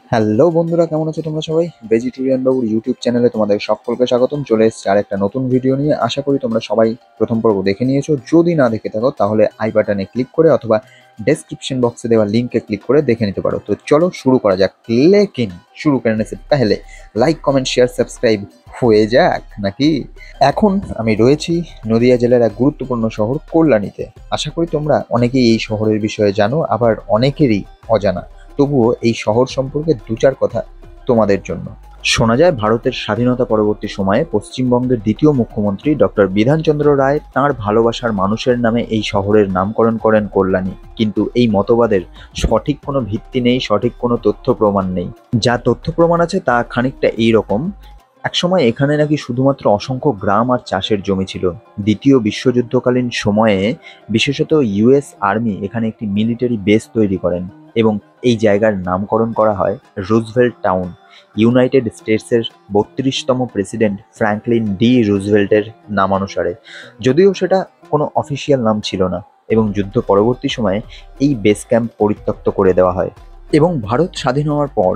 Hello বন্ধুরা, কেমন আছো তোমরা সবাই? ভেজিটেরিয়ান বাবুর ইউটিউব চ্যানেলে তোমাদের সকলকে স্বাগতম। চলে এসেছি আর একটা নতুন ভিডিও নিয়ে। আশা করি তোমরা সবাই প্রথম পর্ব দেখে নিয়েছো। যদি না দেখে থাকো তাহলে আই বাটনে ক্লিক করে অথবা ডেসক্রিপশন বক্সে দেওয়া লিঙ্কে ক্লিক করে দেখে নিতে পারো। তো চলো শুরু করা যাক। লেকিন শুরু করने से पहले লাইক, কমেন্ট, শেয়ার, সাবস্ক্রাইব হয়ে যাক নাকি? এখন আমি রয়েছি নদিয়া জেলার এক গুরুত্বপূর্ণ শহর কল্যাণীতে। আশা করি তোমরা অনেকেই এই শহরের বিষয়ে জানো, আবার অনেকেরই অজানা। তবুও এই শহর সম্পর্কে দু চার কথা তোমাদের জন্য। শোনা যায় ভারতের স্বাধীনতা পরবর্তী সময়ে পশ্চিমবঙ্গের দ্বিতীয় মুখ্যমন্ত্রী ডক্টর বিধানচন্দ্র রায় তাঁর ভালোবাসার মানুষের নামে এই শহরের নামকরণ করেন কল্যাণী। কিন্তু এই মতবাদের সঠিক কোনো ভিত্তি নেই, সঠিক কোনো তথ্য প্রমাণ নেই। যা তথ্য প্রমাণ আছে তা খানিকটা এইরকম: একসময় এখানে নাকি শুধুমাত্র অসংখ্য গ্রাম আর চাষের জমি ছিল। দ্বিতীয় বিশ্বযুদ্ধকালীন সময়ে বিশেষত ইউএস আর্মি এখানে একটি মিলিটারি বেস তৈরি করেন এবং এই জায়গার নামকরণ করা হয় রুজভেল্ট টাউন, ইউনাইটেড স্টেটসের 32তম প্রেসিডেন্ট ফ্র্যাঙ্কলিন ডি রুজভেল্টের নামানুসারে। যদিও সেটা কোনো অফিসিয়াল নাম ছিল না এবং যুদ্ধ পরবর্তী সময়ে এই বেস ক্যাম্প পরিত্যক্ত করে দেওয়া হয়। এবং ভারত স্বাধীন হওয়ার পর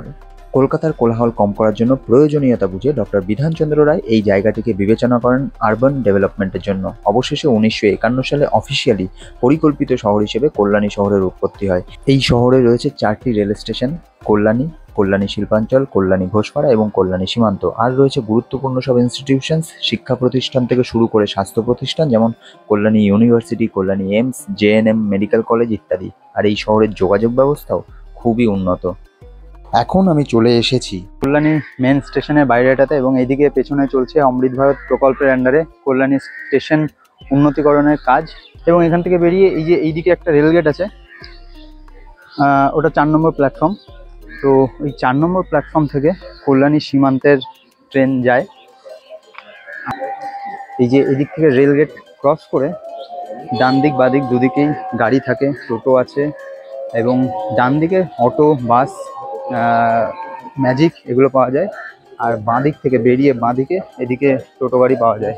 কলকাতার কোলাহল কম করার জন্য প্রয়োজনীয়তা বুঝে ডক্টর বিধানচন্দ্র রায় এই জায়গাটিকে বিবেচনা করেন আরবান ডেভেলপমেন্টের জন্য। অবশেষে 1951 সালে অফিসিয়ালি পরিকল্পিত শহর হিসেবে কল্যাণী শহরের উৎপত্তি হয়। এই শহরে রয়েছে 4টি রেল স্টেশন: কল্যাণী, কল্যাণী শিল্পাঞ্চল, কল্যাণী ঘোষপাড়া এবং কল্যাণী সীমান্ত। আর রয়েছে গুরুত্বপূর্ণ সব ইনস্টিটিউশনস, শিক্ষা প্রতিষ্ঠান থেকে শুরু করে স্বাস্থ্য প্রতিষ্ঠান, যেমন Kalyani university, Kalyani AIIMS, JNM medical college ইত্যাদি। আর এই শহরের যোগাযোগ ব্যবস্থাও খুবই উন্নত। এখন আমি চলে এসেছি কল্যাণী মেন স্টেশনের বাইরেটাতে এবং এইদিকে পেছনে চলছে অমৃত ভারত প্রকল্পের আন্ডারে কল্যাণী স্টেশন উন্নতিকরণের কাজ। এবং এখান থেকে বেরিয়ে এই যে এইদিকে একটা রেলগেট আছে, ওটা 4 নম্বর প্ল্যাটফর্ম। তো এই 4 নম্বর প্ল্যাটফর্ম থেকে কল্যাণী সীমান্তের ট্রেন যায়। এই যে এদিক থেকে রেলগেট ক্রস করে ডান দিক বাঁ দিক দুদিকেই গাড়ি থাকে, টোটো আছে এবং ডান দিকে অটো, বাস, ম্যাজিক এগুলো পাওয়া যায়। আর বাঁ দিক থেকে বেরিয়ে বাঁ দিকে এদিকে টোটো গাড়ি পাওয়া যায়।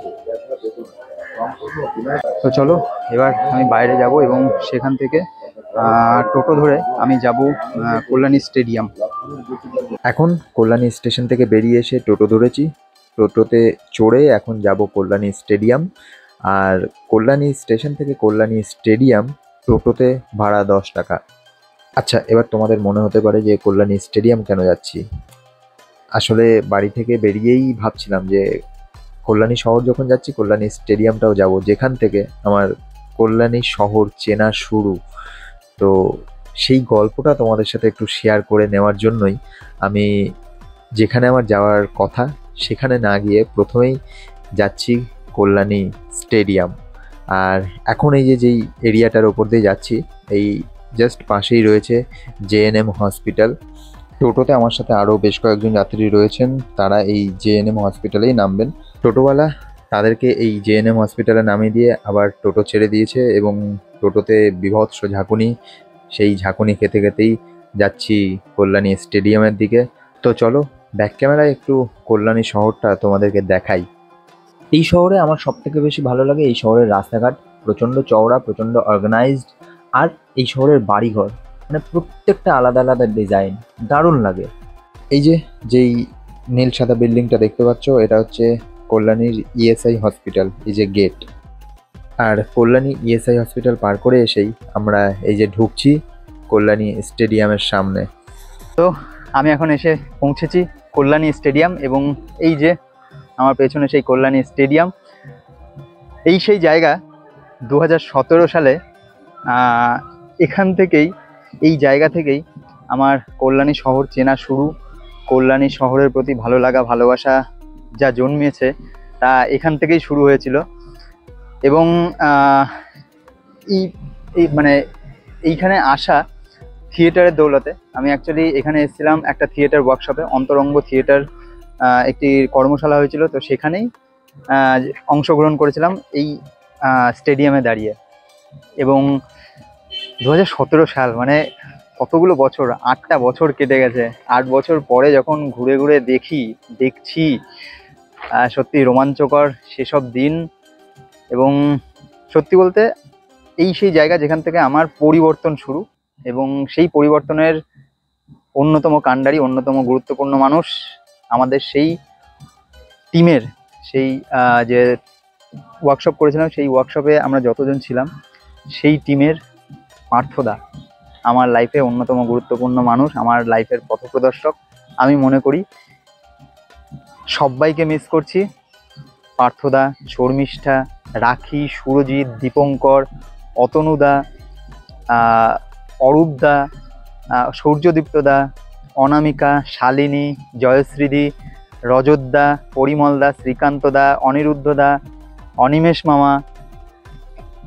তো চলো এবার আমি বাইরে যাব এবং সেখান থেকে টোটো ধরে আমি যাব কল্যাণী স্টেডিয়াম। এখন কল্যাণী স্টেশন থেকে বেরিয়ে এসে টোটো ধরেছি। টোটোতে চড়ে এখন যাব কল্যাণী স্টেডিয়াম। আর কল্যাণী স্টেশন থেকে কল্যাণী স্টেডিয়াম টোটোতে ভাড়া 10 টাকা। আচ্ছা, এবার তোমাদের মনে হতে পারে যে কল্যাণী স্টেডিয়াম কেন যাচ্ছি। আসলে বাড়ি থেকে বেরিয়েই ভাবছিলাম যে কল্যাণী শহর যখন যাচ্ছি কল্যাণী স্টেডিয়ামটাও যাব, যেখান থেকে আমার কল্যাণী শহর চেনা শুরু। তো সেই গল্পটা তোমাদের সাথে একটু শেয়ার করে নেওয়ার জন্যই আমি যেখানে আমার যাওয়ার কথা সেখানে না গিয়ে প্রথমেই যাচ্ছি কল্যাণী স্টেডিয়াম। আর এখন এই যেই এরিয়াটার ওপর দিয়ে যাচ্ছি, এই জাস্ট পাশেই রয়েছে জেএনএম হসপিটাল। টোটোতে আমার সাথে আরও বেশ কয়েকজন যাত্রী রয়েছেন, তারা এই জেএনএম হসপিটালেই নামবেন। টোটোওয়ালা তাদেরকে এই জেএনএম হসপিটালে নামিয়ে দিয়ে আবার টোটো ছেড়ে দিয়েছে এবং টোটোতে বীভৎস ঝাঁকুনি, সেই ঝাঁকুনি খেতে খেতেই যাচ্ছি কল্যাণী স্টেডিয়ামের দিকে। তো চলো ব্যাক ক্যামেরায় একটু কল্যাণী শহরটা তোমাদেরকে দেখাই। এই শহরে আমার সবথেকে বেশি ভালো লাগে এই শহরের রাস্তাঘাট, প্রচণ্ড চওড়া, প্রচণ্ড অর্গানাইজড। আর এই শহরের বাড়িঘর মানে প্রত্যেকটা আলাদা আলাদা ডিজাইন, দারুণ লাগে। এই যেই নীল সাদা বিল্ডিংটা দেখতে পাচ্ছ, এটা হচ্ছে কল্যাণীর ইএসআই হসপিটাল, এই যে গেট। আর কল্যাণী ইএসআই হসপিটাল পার করে এসেই আমরা এই যে ঢুকছি কল্যাণী স্টেডিয়ামের সামনে। তো আমি এখন এসে পৌঁছেছি কল্যাণী স্টেডিয়াম এবং এই যে আমার পেছনে সেই কল্যাণী স্টেডিয়াম। এই সেই জায়গা 2017 সালে এখান থেকেই, এই জায়গা থেকেই আমার কল্যাণী শহর চেনা শুরু। কল্যাণী শহরের প্রতি ভালো লাগা, ভালোবাসা যা জন্মিয়েছে তা এখান থেকেই শুরু হয়েছিল। এবং এই মানে এইখানে আসা থিয়েটারের দৌলতে। আমি অ্যাকচুয়ালি এখানে এসেছিলাম একটা থিয়েটার ওয়ার্কশপে, অন্তরঙ্গ থিয়েটার একটি কর্মশালা হয়েছিল, তো সেখানেই অংশগ্রহণ করেছিলাম এই স্টেডিয়ামে দাঁড়িয়ে। এবং 2017 সাল মানে কতগুলো বছর, 8টা বছর কেটে গেছে। 8 বছর পরে যখন ঘুরে ঘুরে দেখছি সত্যি রোমাঞ্চকর সেসব দিন। এবং সত্যি বলতে এই সেই জায়গা যেখান থেকে আমার পরিবর্তন শুরু এবং সেই পরিবর্তনের অন্যতম কাণ্ডারি, অন্যতম গুরুত্বপূর্ণ মানুষ আমাদের সেই টিমের, সেই যে ওয়ার্কশপ করেছিলাম, সেই ওয়ার্কশপে আমরা যতজন ছিলাম সেই টিমের পার্থদা আমার লাইফে অন্যতম গুরুত্বপূর্ণ মানুষ, আমার লাইফের পথপ্রদর্শক। আমি মনে করি সবাইকে মিস করছি, পার্থদা, শর্মিষ্ঠা, রাখি, সুরজিৎ, দীপঙ্কর, অতনুদা, অরূপদা, সূর্যদীপ্তদা, অনামিকা, শালিনী, জয়শ্রীদি, রজতদা, পরিমলদা, শ্রীকান্তদা, অনিরুদ্ধদা, অনিমেষ মামা,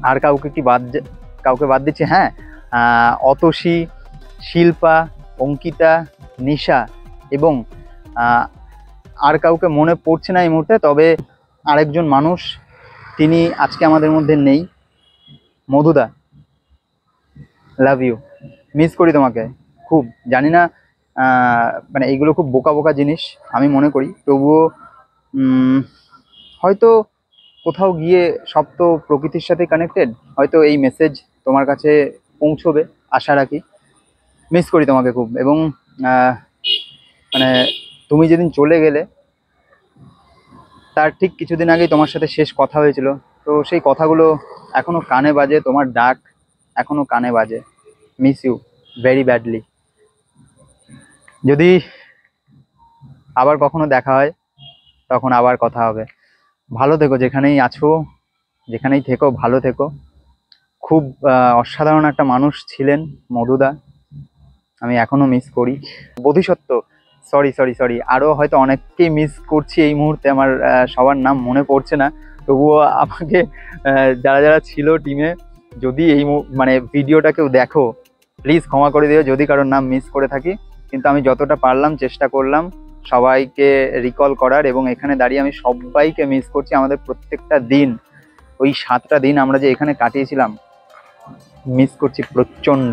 আর কাউকে বাদ দিচ্ছি? হ্যাঁ, অতসী, শিল্পা, অঙ্কিতা, নিশা এবং আর কাউকে মনে পড়ছে না এই মুহূর্তে। তবে আরেকজন মানুষ, তিনি আজকে আমাদের মধ্যে নেই, মধুদা, লাভ ইউ, মিস করি তোমাকে খুব। জানি না, মানে এইগুলো খুব বোকা বোকা জিনিস আমি মনে করি, তবুও হয়তো কোথাও গিয়ে সব তো প্রকৃতির সাথে কানেক্টেড, হয়তো এই মেসেজ তোমার কাছে পৌঁছবে, আশা রাখি। মিস করি তোমাকে খুব। এবং মানে তুমি যেদিন চলে গেলে তার ঠিক কিছুদিন আগেই তোমার সাথে শেষ কথা হয়েছিল, তো সেই কথাগুলো এখনো কানে বাজে, তোমার ডাক এখনো কানে বাজে। Miss you very badly. যদি আবার কখনো দেখা হয় তখন আবার কথা হবে। ভালো থেকো, যেখানেই আছো, যেখানেই থেকো ভালো থেকো। খুব অসাধারণ একটা মানুষ ছিলেন মধুদা, আমি এখনো মিস করি। বোধিসত্ত্ব, সরি, আরও হয়তো অনেককেই মিস করছি এই মুহূর্তে, আমার সবার নাম মনে পড়ছে না, তবুও আমাকে যারা যারা ছিল টিমে, যদি এই মানে ভিডিওটা কেউ দেখো, প্লিজ ক্ষমা করে দিও যদি কারোর নাম মিস করে থাকি। কিন্তু আমি যতটা পারলাম চেষ্টা করলাম সবাইকে রিকল করার, এবং এখানে দাঁড়িয়ে আমি সবাইকে মিস করছি। আমাদের প্রত্যেকটা দিন, ওই 7টা দিন আমরা যে এখানে কাটিয়েছিলাম, মিস করছি প্রচণ্ড।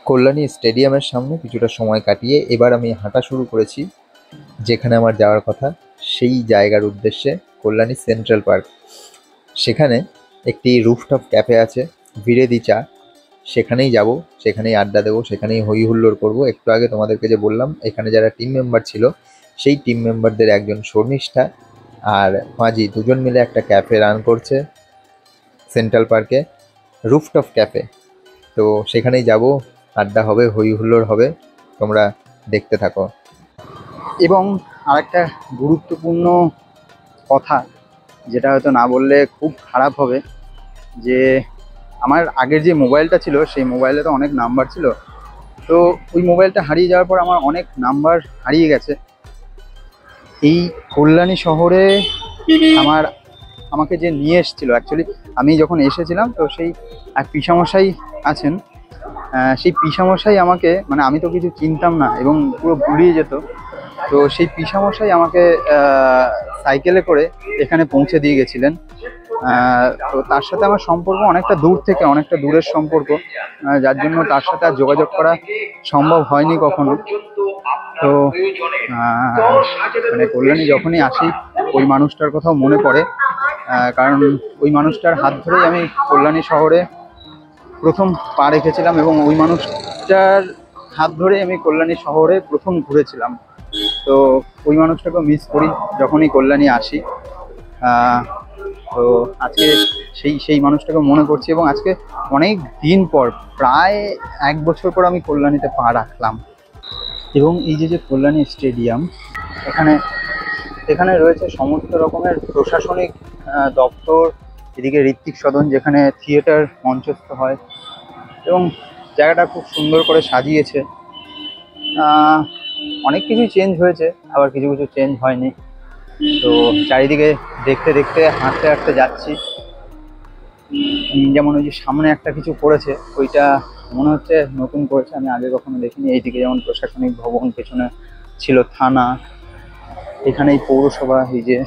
কল্যাণী স্টেডিয়ামের সামনে কিছুটা সময় কাটিয়ে এবার আমি হাঁটা শুরু করেছি যেখানে আমার যাওয়ার কথা, সেই জায়গার উদ্দেশ্যে, কল্যাণী সেন্ট্রাল পার্ক। সেখানে একটি রুফটপ ক্যাফে আছে, ভিরেদি চা, সেখানেই যাব, সেখানেই আড্ডা দেবো, সেখানেই হই হুল্লোড় করবো। একটু আগে তোমাদেরকে যে বললাম এখানে যারা টিম মেম্বার ছিল, সেই টিম মেম্বারদের একজন শর্মিষ্ঠা আর মাঝি দুজন মিলে একটা ক্যাফে রান করছে সেন্ট্রাল পার্কে, রুফটপ ক্যাফে। তো সেখানেই যাব, আড্ডা হবে, হই হুল্লোড় হবে, তোমরা দেখতে থাকো। এবং আরেকটা গুরুত্বপূর্ণ কথা, যেটা হয়তো না বললে খুব খারাপ হবে, যে আমার আগের যে মোবাইলটা ছিল সেই মোবাইলে তো অনেক নাম্বার ছিল, তো ওই মোবাইলটা হারিয়ে যাওয়ার পর আমার অনেক নাম্বার হারিয়ে গেছে। এই কল্যাণী শহরে আমাকে যে নিয়ে এসেছিল, অ্যাকচুয়ালি আমি যখন এসেছিলাম তো সেই এক পিসামশাই আছেন, সেই পিসামশাই আমাকে, মানে আমি তো কিছু চিনতাম না এবং পুরো গুলিয়ে যেত, তো সেই পিসামশাই আমাকে সাইকেলে করে এখানে পৌঁছে দিয়ে গেছিলেন। তো তার সাথে আমার সম্পর্ক অনেকটা দূর থেকে, অনেকটা দূরের সম্পর্ক, যার জন্য তার সাথে আর যোগাযোগ করা সম্ভব হয়নি কখনো। তো মানে কল্যাণী যখনই আসি ওই মানুষটার কথাও মনে পড়ে, কারণ ওই মানুষটার হাত ধরেই আমি কল্যাণী শহরে প্রথম পা রেখেছিলাম এবং ওই মানুষটার হাত ধরে আমি কল্যাণী শহরে প্রথম ঘুরেছিলাম। তো ওই মানুষটাকে মিস করি যখনই কল্যাণী আসি। তো আজকে সেই মানুষটাকে মনে করছি, এবং আজকে অনেক দিন পর, প্রায় 1 বছর পর আমি কল্যাণীতে পা রাখলাম। এবং এই যে কল্যাণী স্টেডিয়াম, এখানে রয়েছে সমস্ত রকমের প্রশাসনিক দপ্তর, এদিকে ঋত্বিক সদন যেখানে থিয়েটার মঞ্চস্থ হয়, এবং জায়গাটা খুব সুন্দর করে সাজিয়েছে। অনেক কিছুই চেঞ্জ হয়েছে, আবার কিছু কিছু চেঞ্জ হয়নি। তো চারিদিকে দেখতে দেখতে হাঁটতে হাঁটতে যাচ্ছি। যেমন ওই যে সামনে একটা কিছু করেছে, ওইটা মনে হচ্ছে নতুন করেছে, আমি আগে কখনো দেখিনি। এইদিকে যেমন প্রশাসনিক ভবন, পেছনে ছিল থানা, এখানে এই পৌরসভা, এই যে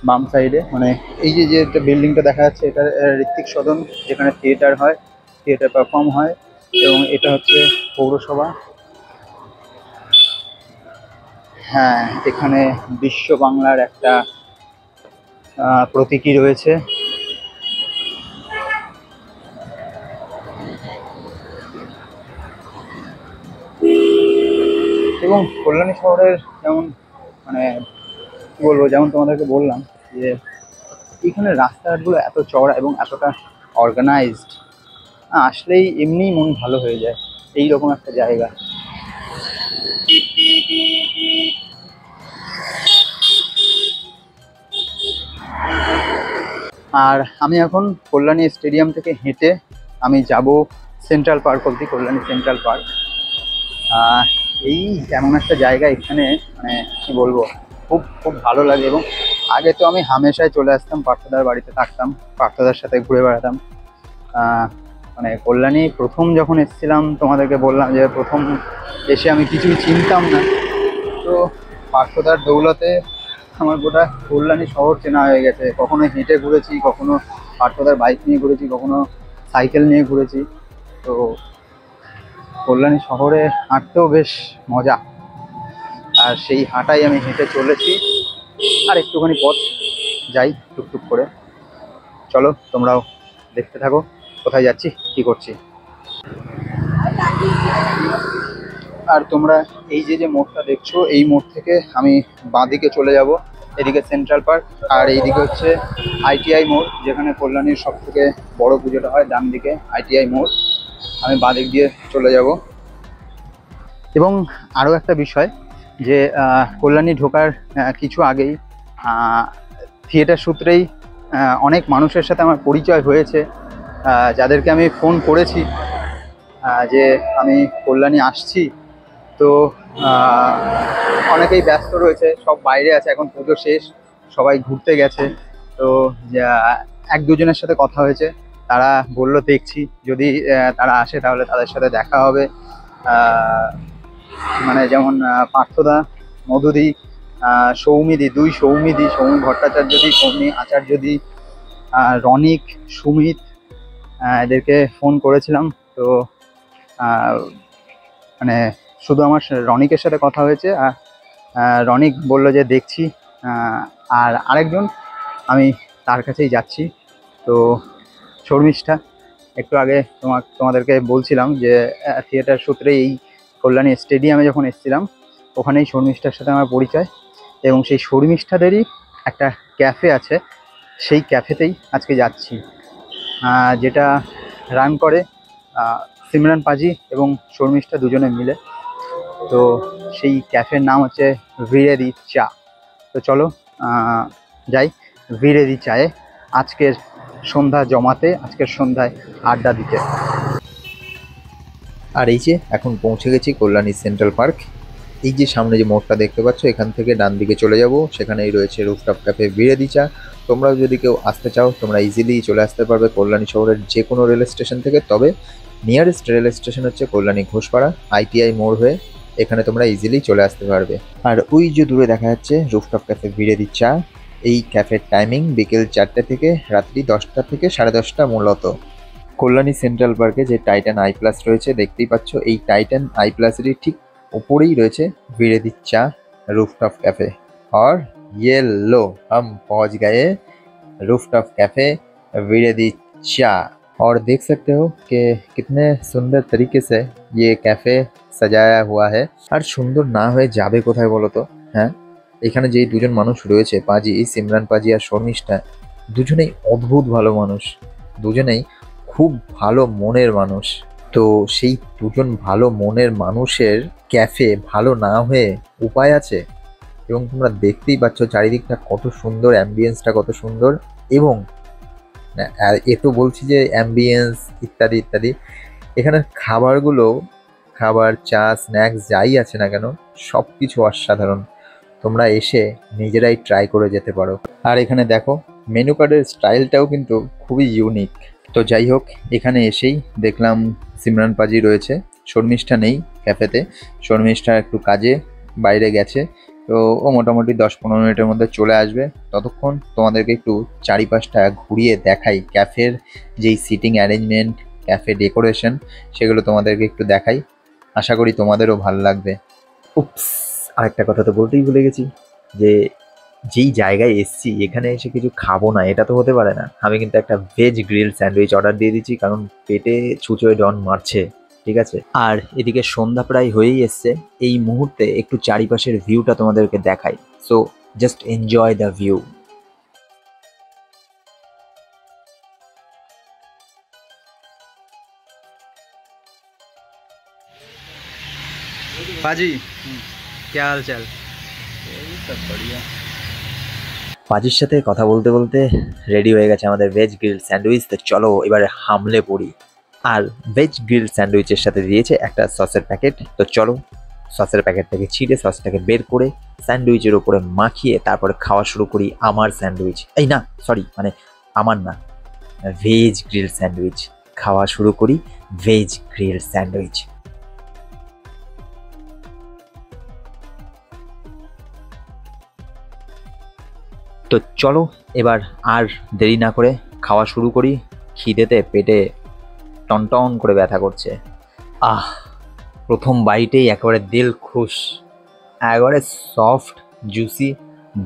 বাম সাইডে, মানে এই যে একটা বিল্ডিংটা দেখা যাচ্ছে, এটা ঋত্বিক সদন, যেখানে থিয়েটার হয়, থিয়েটার পারফর্ম হয়, এবং এটা হচ্ছে পৌরসভা। হ্যাঁ, এখানে বিশ্ব বাংলার একটা প্রতীকী রয়েছে। এবং কল্যাণী শহরের যেমন মানে কী বলবো, যেমন তোমাদেরকে বললাম যে এইখানে রাস্তাঘাটগুলো এত চওড়া এবং এতটা অর্গানাইজড, আসলেই এমনিই মন ভালো হয়ে যায় এই রকম একটা জায়গা। আর আমি এখন কল্যাণী স্টেডিয়াম থেকে হেঁটে আমি যাব সেন্ট্রাল পার্ক অবধি, কল্যাণী সেন্ট্রাল পার্ক। এই এমন একটা জায়গা, এখানে মানে কি বলবো, খুব খুব ভালো লাগে। এবং আগে তো আমি হামেশাই চলে আসতাম, পার্থদার বাড়িতে থাকতাম, পার্থদার সাথে ঘুরে বেড়াতাম। মানে কল্যাণী প্রথম যখন এসেছিলাম, তোমাদেরকে বললাম যে প্রথম এসে আমি কিছুই চিনতাম না, তো পার্থদার দৌলতে আমার গোটা কল্যাণী শহর চেনা হয়ে গেছে। কখনো হেঁটে ঘুরেছি, কখনো পার্থদার বাইক নিয়ে ঘুরেছি, কখনো সাইকেল নিয়ে ঘুরেছি। তো কল্যাণী শহরে হাঁটতেও বেশ মজা, আর সেই হাঁটাই আমি হেঁটে চলেছি। আর একটুখানি পথ যাই টুকটুক করে। চলো তোমরাও দেখতে থাকো কোথায় যাচ্ছি, কি করছি। আর তোমরা এই যে মোড়টা দেখছো, এই মোড় থেকে আমি বাঁদিকে চলে যাব, এদিকে সেন্ট্রাল পার্ক, আর এইদিকে হচ্ছে আইটিআই মোড়, যেখানে কল্যাণীর সব থেকে বড় পুজোটা হয়। ডান দিকে আইটিআই মোড়, আমি বাঁদিক দিয়ে চলে যাব। এবং আরও একটা বিষয় যে কল্যাণী ঢোকার কিছু আগেই থিয়েটার সূত্রেই অনেক মানুষের সাথে আমার পরিচয় হয়েছে, যাদেরকে আমি ফোন করেছি যে আমি কল্যাণী আসছি। তো অনেকেই ব্যস্ত রয়েছে, সব বাইরে আছে, এখন পুজো শেষ, সবাই ঘুরতে গেছে। তো এক দুজনের সাথে কথা হয়েছে, তারা বললো দেখছি যদি তারা আসে তাহলে তাদের সাথে দেখা হবে। মানে যেমন পার্থদা, মধুদি, সৌমিদি, সৌমি ভট্টাচার্যদি, সৌমি আচার্যদি, রনিক, সুমিত, এদেরকে ফোন করেছিলাম। তো মানে শুধু আমার রনিকের সাথে কথা হয়েছে, আর রনিক বললো যে দেখছি। আর আরেকজন আমি তার কাছেই যাচ্ছি। তো শর্মিষ্ঠা, একটু আগে তোমাদেরকে বলছিলাম যে থিয়েটার সূত্রে এই কল্যাণী স্টেডিয়ামে যখন এসেছিলাম, ওখানেই শর্মিষ্ঠার সাথে আমার পরিচয়। এবং সেই শর্মিষ্ঠাদেরই একটা ক্যাফে আছে, সেই ক্যাফেতেই আজকে যাচ্ছি, যেটা রান করে সিমরান পাজি এবং শর্মিষ্ঠা দুজনে মিলে। তো সেই ক্যাফের নাম হচ্ছে ভিরেদি চা। তো চলো যাই ভিরেদি চায়ে আজকের সন্ধ্যা জমাতে, আজকের সন্ধ্যায় আড্ডা দিতে। আর এই যে এখন পৌঁছে গেছি কল্যাণী সেন্ট্রাল পার্ক। এই যে সামনে যে মোড়টা দেখতে পাচ্ছ, এখান থেকে ডান দিকে চলে যাব, সেখানেই রয়েছে রুফটপ ক্যাফে ভিরেদি চা। তোমরাও যদি কেউ আসতে চাও, তোমরা ইজিলি চলে আসতে পারবে কল্যাণী শহরের যে কোনো রেল স্টেশন থেকে। তবে নিয়ারেস্ট রেল স্টেশন হচ্ছে কল্যাণী ঘোষপাড়া, আইটিআই মোড় হয়ে এখানে তোমরা ইজিলি চলে আসতে পারবে। আর ওই যে দূরে দেখা যাচ্ছে রুফটপ ক্যাফে ভিরেদি চা, এই ক্যাফের টাইমিং বিকেল 4টে থেকে রাত্রি 10টা থেকে 10:30 মূলত। কল্যাণী সেন্ট্রাল পার্কে যে টাইটান আই প্লাস রয়েছে দেখতেই পাচ্ছ, এই টাইটান আই প্লাসেরই ঠিক উপরেই রয়েছে ভিরেদি चा रूफटॉप कैफे। और ये लो हम पहुंच गए रूफटॉप कैफे विरेदी चा। और देख सकते हो कि कितने सुंदर तरीके से ये कैफे सजाया हुआ है। আর সুন্দর না হয়ে যাবে কোথায় বলো তো? হ্যাঁ, এখানে যেই দুজন মানুষ রয়েছে, পাজি, সিমরান পাজি আর শর্মিষ্ঠা, দুজনেই অদ্ভুত ভালো মানুষ, দুজনেই খুব ভালো মনের মানুষ। তো সেই দুজন ভালো মনের মানুষের ক্যাফে ভালো না হয়ে উপায় আছে? এবং তোমরা দেখতেই পাচ্ছ চারিদিকটা কত সুন্দর, অ্যাম্বিয়েন্সটা কত সুন্দর। এবং এ তো বলছি যে অ্যাম্বিয়েন্স ইত্যাদি ইত্যাদি, এখানের খাবারগুলো, খাবার, চা, স্ন্যাক্স যাই আছে না কেন, সব কিছু অসাধারণ। তোমরা এসে নিজেরাই ট্রাই করে যেতে পারো। আর এখানে দেখো মেনু কার্ডের স্টাইলটাও কিন্তু খুবই ইউনিক। তো যাই হোক, এখানে এসেই দেখলাম সিমরান পাজি রয়েছে, শর্মিষ্ঠা নেই ক্যাফেতে, শর্মিষ্ঠা একটু কাজে বাইরে গেছে। তো ও মোটামুটি 10-15 মিনিটের মধ্যে চলে আসবে। ততক্ষণ তোমাদেরকে একটু চারিপাশটা ঘুরিয়ে দেখাই, ক্যাফের যেই সিটিং অ্যারেঞ্জমেন্ট, ক্যাফে ডেকোরেশন, সেগুলো তোমাদেরকে একটু দেখাই। আশা করি তোমাদেরও ভালো লাগবে। উপস, আরেকটা কথা তো বলতেই ভুলে গেছি, যে যেই জায়গায় এসছি এখানে এসে কিছু খাবো না, এটা তো হতে পারে না। আমি কিন্তু একটা ভেজ গ্রিল স্যান্ডউইচ অর্ডার দিয়ে দিচ্ছি, কারণ পেটে ছুঁচোয় ডন মারছে। ঠিক আছে। আর এদিকে সন্ধ্যা প্রায় হয়েই এসছে। এই মুহূর্তে একটু চারিপাশের ভিউটা তোমাদেরকে দেখাই। So just enjoy the view. पाजी क्या हाल चाल? सब बढ़िया। পাজির সাথে কথা বলতে বলতে রেডি হয়ে গেছে আমাদের ভেজ গ্রিল স্যান্ডউইচ। তো চলো এবারে হামলে পড়ি। আর ভেজ গ্রিল স্যান্ডউইচের সাথে দিয়েছে একটা সসের প্যাকেট। তো চলো সসের প্যাকেট থেকে ছিঁড়ে সসটাকে বের করে স্যান্ডউইচের উপরে মাখিয়ে তারপরে খাওয়া শুরু করি আমার স্যান্ডউইচ। এই না সরি, মানে আমার না, ভেজ গ্রিল স্যান্ডউইচ খাওয়া শুরু করি। Veg grill sandwich. তো চলো এবার আর দেরি না করে খাওয়া শুরু করি। খিদেতে পেটে টনটন করে ব্যথা করছে। প্রথম বাইটেই একেবারে দিল খুশ, একেবারে সফট জুসি,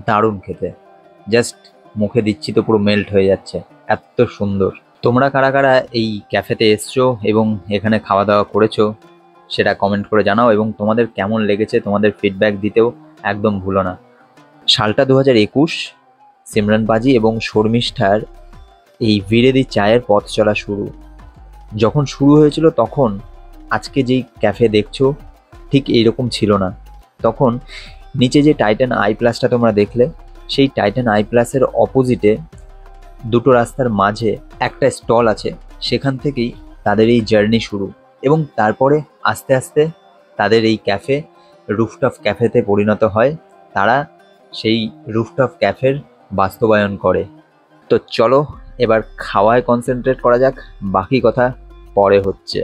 দারুণ খেতে। জাস্ট মুখে দিচ্ছি তো পুরো মেল্ট হয়ে যাচ্ছে, এত সুন্দর। তোমরা কারা কারা এই ক্যাফেতে এসছো এবং এখানে খাওয়া দাওয়া করেছো সেটা কমেন্ট করে জানাও, এবং তোমাদের কেমন লেগেছে তোমাদের ফিডব্যাক দিতেও একদম ভুলো না। সালটা 2021। সিমরান পাজি এবং শর্মিষ্ঠার এই ভিরেদি চায়ের পথ চলা শুরু। যখন শুরু হয়েছিল তখন আজকে যেই ক্যাফে দেখছো ঠিক এইরকম ছিল না। তখন নিচে যে টাইটান আই প্লাসটা তোমরা দেখলে, সেই টাইটান আই প্লাসের অপোজিটে দুটো রাস্তার মাঝে একটা স্টল আছে। সেখান থেকেই তাদের এই জার্নি শুরু, এবং তারপরে আস্তে আস্তে তাদের এই ক্যাফে রুফটপ ক্যাফেতে পরিণত হয়। তারা সেই রুফটপ ক্যাফের বাস্তবায়ন করে। তো চলো এবার খাওয়ায় কনসেন্ট্রেট করা যাক, বাকি কথা পরে হচ্ছে।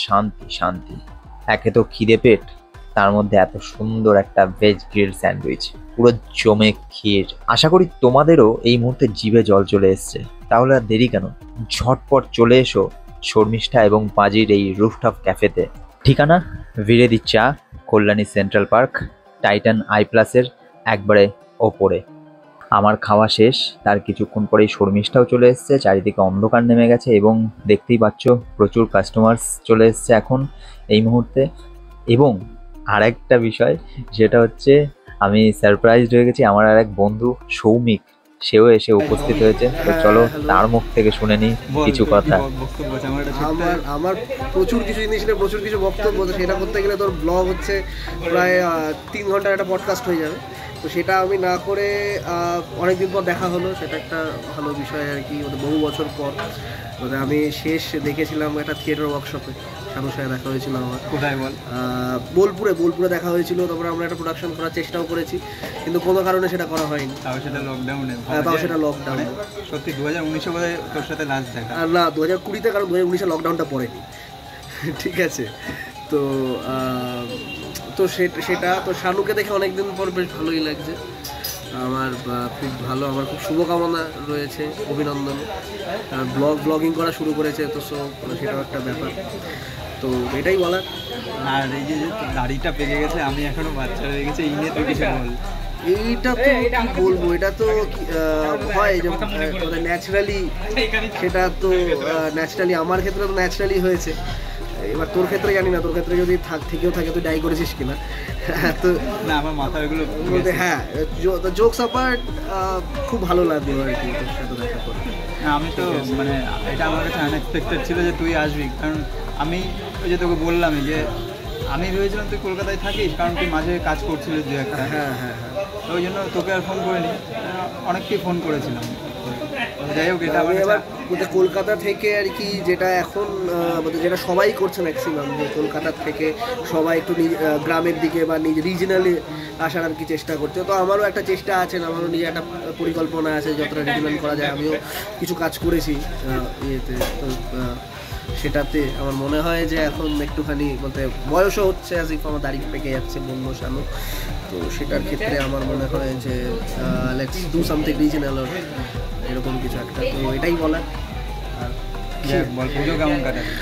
শান্তি শান্তি। একে তো খিদে পেট, তার মধ্যে এত সুন্দর একটা ভেজ গ্রিল স্যান্ডউইচ, পুরো জমে ক্ষীর। আশা করি তোমাদেরও এই মুহূর্তে জিভে জল চলে এসছে। তাহলে আর দেরি কেন, ঝটপট চলে এসো শর্মিষ্ঠা এবং পাজির এই রুফটপ ক্যাফেতে। ঠিকানা ভিরেদি চা, Kalyani central park, Titan I প্লাসের একবারে ওপরে। আমার খাওয়া শেষ, তার কিছুক্ষণ পরেই শর্মিষ্ঠাও চলে এসছে। চারিদিকে অন্ধকার নেমে গেছে এবং দেখতেই পাচ্ছ প্রচুর কাস্টমার্স চলে এসছে এখন এই মুহূর্তে। এবং আরেকটা বিষয়, যেটা হচ্ছে আমি সারপ্রাইজড হয়ে গেছি। আমার আর এক বন্ধু সৌমিক, সেও এসে উপস্থিত হয়েছে। তো চলো তার মুখ থেকে শুনে নিই কিছু কথা। আমার প্রচুর কিছু জিনিস নিয়ে প্রচুর কিছু বক্তব্য, তো সেটা করতে গেলে তোর ব্লগ হচ্ছে প্রায় 3 ঘন্টার একটা পডকাস্ট হয়ে যাবে। তো সেটা আমি না করে অনেকদিন পর দেখা হলো, সেটা একটা ভালো বিষয় আর কি। বহু বছর পর আমি শেষ দেখেছিলাম একটা থিয়েটার ওয়ার্কশপে। শানুর সাথে দেখা হয়েছিল আমার। কোথায় বল? বোলপুরে দেখা হয়েছিল। তারপরে আমরা একটা প্রোডাকশন করার চেষ্টাও করেছি, কিন্তু কোনো কারণে সেটা করা হয়নি। তাও সেটা লকডাউনে। তাও সেটা লকডাউনে। সত্যি 2019 বোধহয় তোর সাথে লাস্ট দেখা। আর না 2020-তে, কারণ 2019-এ লকডাউনটা পড়েনি। ঠিক আছে, তো তো সেটা তো শানুকে দেখে অনেকদিন পর বেশ ভালোই লাগছে আমার। খুব ভালো, আমার খুব শুভকামনা রয়েছে, অভিনন্দন। ব্লগিং করা শুরু করেছে, তো সেটাও একটা ব্যাপার। তো এটাই বলার। আর এই যে দাড়িটা পেকে গেছে, আমি এখনো বাচ্চা হয়ে গেছে, এই নিয়ে তুই কিছু বল। এইটা তো কি বলবো, এটা তো হয় যে ন্যাচারালি, সেটা তো ন্যাচারালি, আমার ক্ষেত্রে তো ন্যাচারালি হয়েছে। এবার তোর ক্ষেত্রে জানি না, তোর ক্ষেত্রে যদি থেকেও থাকে তুই ডাই করেছিস কিনা। তো না, আমার মাথার এগুলো বলতে হ্যাঁ, জোকস অ্যাপার্ট, খুব ভালো লাগলো আর কি তোর সাথে দেখা করে। আমি তো মানে এটা আমার কাছে আনএক্সপেক্টেড ছিল যে তুই আসবি, কারণ আমি ওই যে তোকে বললামই যে আমি ভেবেছিলাম তুই কলকাতায় থাকিস, কারণ তুই মাঝে কাজ করছিলিস দু একটা। হ্যাঁ হ্যাঁ হ্যাঁ, ওই জন্য তোকে আর ফোন করিনি, অনেককেই ফোন করেছিলাম। যাই হোক, এটা আমি আমার এবার কলকাতা থেকে আর কি, যেটা এখন যেটা সবাই করছে ম্যাক্সিমাম, যে কলকাতা থেকে সবাই একটু গ্রামের দিকে বা নিজ রিজনালি আসার আর কি চেষ্টা করছে। তো আমারও একটা চেষ্টা আছে, আমারও নিজে একটা পরিকল্পনা আছে, যতটা রিজনাল করা যায়। আমিও কিছু কাজ করেছি ইয়েতে, তো সেটাতে আমার মনে হয় যে এখন একটুখানি বলতে বয়সও হচ্ছে, অ্যাজ ইফ আমার দাড়ি পেকে যাচ্ছে, বললো শানু। তো সেটার ক্ষেত্রে আমার মনে হয় যে লেটস ডু সামথিং রিজনাল, এরকম কিছু একটা। তো এটাই বলার। আর বল, পুজো কেমন কাটাবে?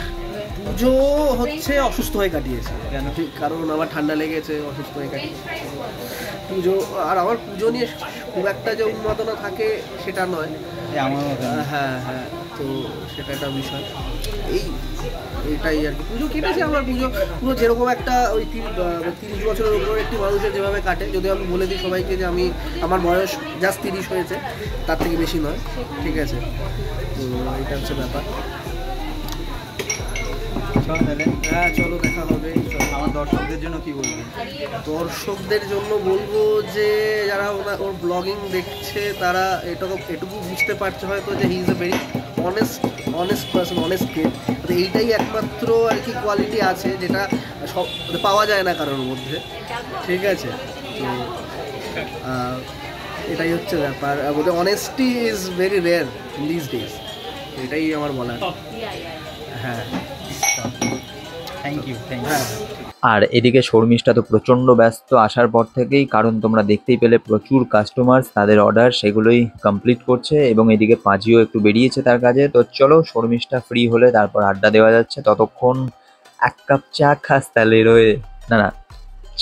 পুজো হচ্ছে অসুস্থ হয়ে কাটিয়েছে। কেন? কারণ আমার ঠান্ডা লেগেছে, অসুস্থ হয়ে কাটিয়েছে পুজো। আর আমার পুজো নিয়ে খুব একটা যে উন্মাদনা থাকে সেটা নয়। আমার মতো। হ্যাঁ হ্যাঁ, তো সেটা একটা বিষয়। এইটাই আর কি, পুজো কেটেছে আমার। পুজো যেরকম একটা ওই 30 বছরের উপর একটি মানুষের যেভাবে কাটে, যদি আমি বলে দিই সবাইকে যে আমার বয়স জাস্ট 30 হয়েছে, তার থেকে বেশি নয়। ঠিক আছে, তো এটা হচ্ছে ব্যাপার। হ্যাঁ চলো, দেখা হবে। আমার দর্শকদের জন্য কি বলবো? দর্শকদের জন্য বলবো যে যারা ওর ব্লগিং দেখছে, তারা এটুকু বুঝতে পারছে হয়তো যে he is a very honest person, honest kid. তো এইটাই একমাত্র আর কি কোয়ালিটি আছে, যেটা সব পাওয়া যায় না কারোর মধ্যে। ঠিক আছে, তো এটাই হচ্ছে ব্যাপার। Honesty is very rare in this days, এটাই আমার বলার। হ্যাঁ, থ্যাংক ইউ। হ্যাঁ। আর এদিকে শর্মিষ্ঠা তো প্রচণ্ড ব্যস্ত আসার পর থেকেই, কারণ তোমরা দেখতেই পেলে প্রচুর কাস্টমার্স, তাদের অর্ডার সেগুলোই কমপ্লিট করছে। এবং এদিকে পাঁজিও একটু বেরিয়েছে তার কাজে। তো চলো, শর্মিষ্ঠা ফ্রি হলে তারপর আড্ডা দেওয়া যাচ্ছে। ততক্ষণ এক কাপ চা খাস তাহলে রয়ে না,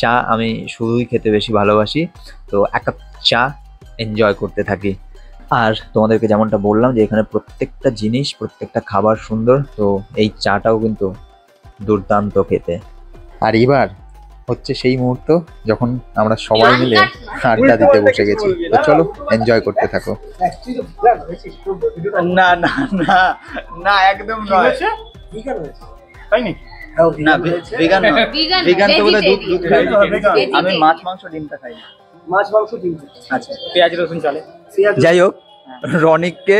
চা আমি শুধুই খেতে বেশি ভালোবাসি, তো এক কাপ চা এনজয় করতে থাকি। আর তোমাদেরকে যেমনটা বললাম যে এখানে প্রত্যেকটা জিনিস, প্রত্যেকটা খাবার সুন্দর, তো এই চাটাও কিন্তু দুর্দান্ত খেতে। আর এবার হচ্ছে সেই মুহূর্ত যখন আমরা সবাই মিলে আড্ডা দিতে বসে গেছি। তো চলো, এনজয় করতে থাকো। না না না না, একদম নয়। তাই নাকি? না, ভেগান নয়। ভেগান তো বোধহয় দুধ খাই। আমি মাছ মাংস ডিমটা খাই। মাছ মাংস ডিম, আচ্ছা, পেঁয়াজ রসুন চলে। যাই হোক, রনিককে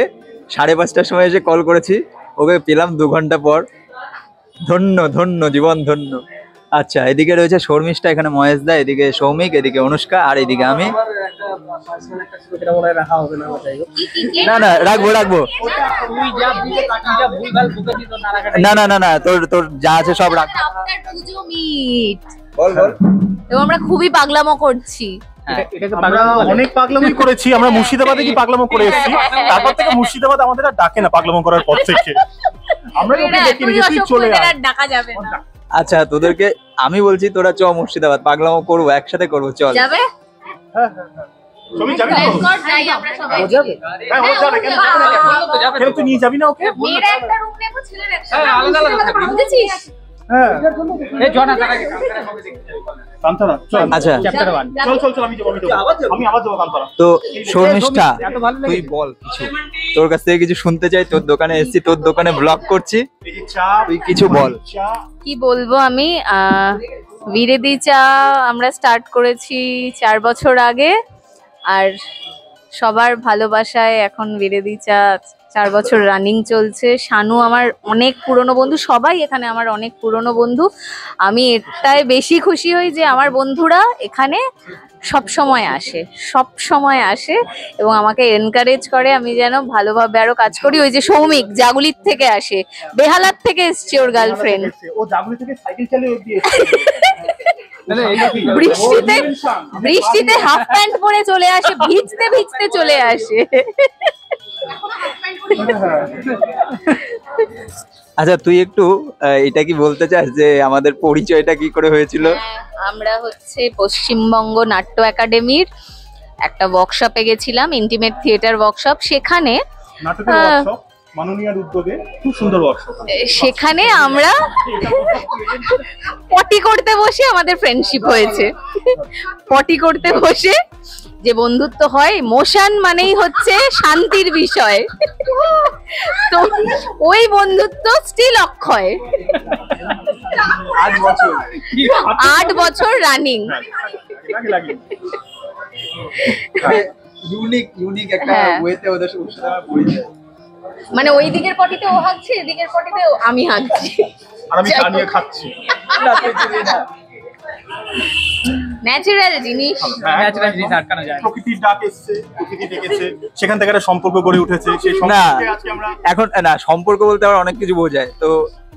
5:30টার সময় এসে কল করেছি, ওকে পেলাম 2 ঘন্টা পর। ধন্য ধন্য, জীবন ধন্য। আচ্ছা, এদিকে রয়েছে শর্মিষ্ঠা, এখানে মহেশ দা, এদিকে সৌমিক, এদিকে অনুষ্কা, আর এদিকে আমি। না না, রাখবো। না না না না, তোর যা আছে সব রাখ। বল। এবং আমরা খুবই পাগলামো করছি। অনেক পাগলামি করেছি আমরা, মুর্শিদাবাদে কি পাগলামো করে এসেছি, তারপর থেকে মুর্শিদাবাদ আমাদের আর ডাকে না পাগলামো করার পর থেকে। আমরা ওকে দেখি না, তুই চলে আয়। ডাকা যাবে না। আচ্ছা, তোদেরকে আমি বলছি, তোরা চ মুর্শিদাবাদ, পাগলামো করবো, একসাথে করবো, চল। যাবে? তুমি যাবি না? যাই আমরা সবাই। ও যাবে? হ্যাঁ, ও যাবে। কেন তুই নিয়ে যাবি না ওকে? মেয়েরা একটা রুম নেবো, ছেলেরা একটা। হ্যাঁ, আলাদা আলাদা বুঝেছিস? হ্যাঁ, কান্তরা চল। আচ্ছা, চল আমি আবার যাবো কান্তরা। তো শর্মিষ্ঠা, তুই বল কিছু, তোর কাছ থেকে কিছু শুনতে চাই। তোর দোকানে এসেছি, তোর দোকানে ব্লগ করছি, তুই কিছু বল। কি বলবো আমি, ভিরেদি চা আমরা স্টার্ট করেছি 4 বছর আগে, আর সবার ভালোবাসায় এখন ভিরেদি চা 4 বছর রানিং চলছে। শানু আমার অনেক পুরনো বন্ধু, সবাই এখানে আমার অনেক পুরনো বন্ধু। আমি এটাই বেশি খুশি হই যে আমার বন্ধুরা এখানে সব সময় আসে এবং আমাকে এনকারেজ করে আমি যেন ভালোভাবে আরো কাজ করি। ওই যে সৌমিক জাগুলির থেকে আসে, বেহালার থেকে এসছে ওর গার্লফ্রেন্ড, ও জাগুলি থেকে সাইকেল চালিয়ে অবধি এসেছে। বৃষ্টিতে হাফ প্যান্ট পরে চলে আসে, ভিজতে ভিজতে চলে আসে। আচ্ছা, তুই একটু এটা কি বলতে চাস যে আমাদের পরিচয়টা কি করে হয়েছিল? আমরা হচ্ছে পশ্চিমবঙ্গ নাট্য একাডেমির একটা ওয়ার্কশপে গেছিলাম, ইন্টিমেট থিয়েটার ওয়ার্কশপ। সেখানে নাটকের ওয়ার্কশপ, মাননীয়ার উদ্যোগে খুব সুন্দর ওয়ার্কশপ। সেখানে আমরা পটি করতে বসে আমাদের ফ্রেন্ডশিপ হয়েছে। পটি করতে বসে যে বন্ধুত্ব হয়, মোশন মানেই হচ্ছে শান্তির বিষয়, তো ওই বন্ধুত্ব স্টিল অক্ষয়। 8 বছর রানিং। ইউনিক একটা ওয়েতে ওদের সাথে পরিচয়। মানে ওই দিকের পটিতে ও হাঁকছে, এদিকের পটিতে আমি হাঁকছি, আর আমি চা নিয়ে খাচ্ছি। ন্যাচারাল জিনিস, আটকানো যায়। প্রকৃতির ডাক এসেছে, প্রকৃতি ডেকেছে, সেখান থেকে একটা সম্পর্ক গড়ে উঠেছে। সেই সম্পর্কে আজকে আমরা এখন না, সম্পর্ক বলতে আবার অনেক কিছু বোঝায়, তো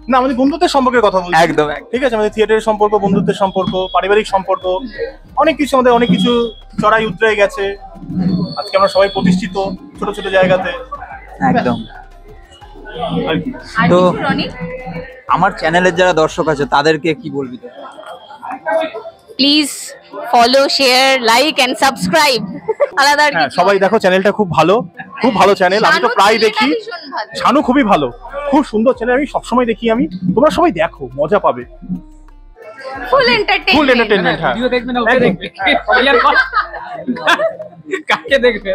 না আমাদের বন্ধুত্বের সম্পর্কের কথা বলছি। একদম ঠিক আছে, আমাদের থিয়েটারের সম্পর্ক, বন্ধুত্বের সম্পর্ক, পারিবারিক সম্পর্ক, অনেক কিছু আমাদের অনেক কিছু চড়াই উতরাই গেছে। আজকে আমরা সবাই প্রতিষ্ঠিত ছোট ছোট জায়গাতে। একদম। আর কি তো আমার চ্যানেলের যারা দর্শক আছে তাদেরকে কি বলবি? Please follow, share, like and subscribe. আলাদা আর হ্যাঁ, কিছু সবাই দেখো, চ্যানেলটা খুব ভালো, খুব ভালো চ্যানেল। আমি তো প্রায় দেখি। শানু খুবই ভালো, খুব সুন্দর চ্যানেল, আমি সবসময় দেখি। আমি তোমরা সবাই দেখো, মজা পাবে। ফুল ফুল এন্টারটেইনমেন্ট। এন্টারটেইনমেন্ট। হ্যাঁ, ভিডিও দেখবে না, ওকে দেখবে। কাকে দেখবে?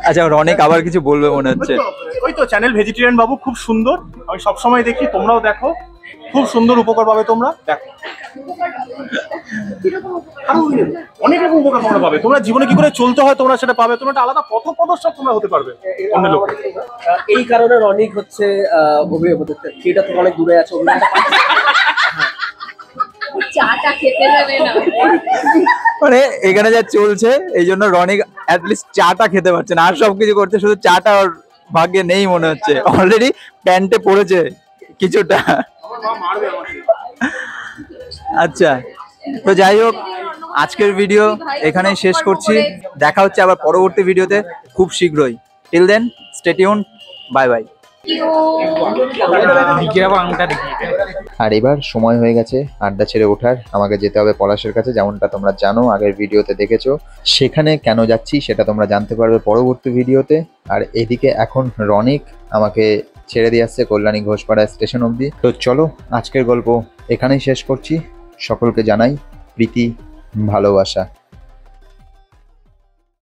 আচ্ছা, অনেক আবার কিছু বলবে মনে হচ্ছে। ওই তো চ্যানেল ভেজিটেরিয়ান বাবু, খুব সুন্দর, আমি সবসময় দেখি। তোমরাও দেখো, খুব সুন্দর উপকার পাবে তোমরা। দেখো, অনেক রকম উপকার তোমরা পাবে। তোমরা জীবনে কি করে চলতে হয় তোমরা সেটা পাবে। তোমরা একটা আলাদা পথ প্রদর্শক তোমরা হতে পারবে অন্য লোক। এই কারণে রনিক হচ্ছে থিয়েটার থেকে অনেক দূরে আছে। চাটা খেতে যাবে না, মানে এখানে যা চলছে এই জন্য রনিক অ্যাটলিস্ট চাটা খেতে পারছে না, আর সবকিছু করছে, শুধু চাটা ওর ভাগ্যে নেই মনে হচ্ছে। অলরেডি প্যান্টে পড়েছে কিছুটা। আচ্ছা, তো যাই হোক, আজকের ভিডিও এখানেই শেষ করছি। দেখা হচ্ছে আবার পরবর্তী ভিডিওতে খুব শীঘ্রই। Till then, stay tuned, bye bye. আর এবার সময় হয়ে গেছে আড্ডা ছেড়ে ওঠার। আমাকে যেতে হবে পলাশের কাছে, যেমনটা তোমরা জানো, আগের ভিডিওতে দেখেছো। সেখানে কেন যাচ্ছি সেটা তোমরা জানতে পারবে পরবর্তী ভিডিওতে। আর এদিকে এখন রনিক আমাকে ছেড়ে দিয়ে আসছে কল্যাণী ঘোষপাড়া স্টেশন অবধি। তো চলো, আজকের গল্প এখানেই শেষ করছি। সকলকে জানাই প্রীতি, ভালোবাসা।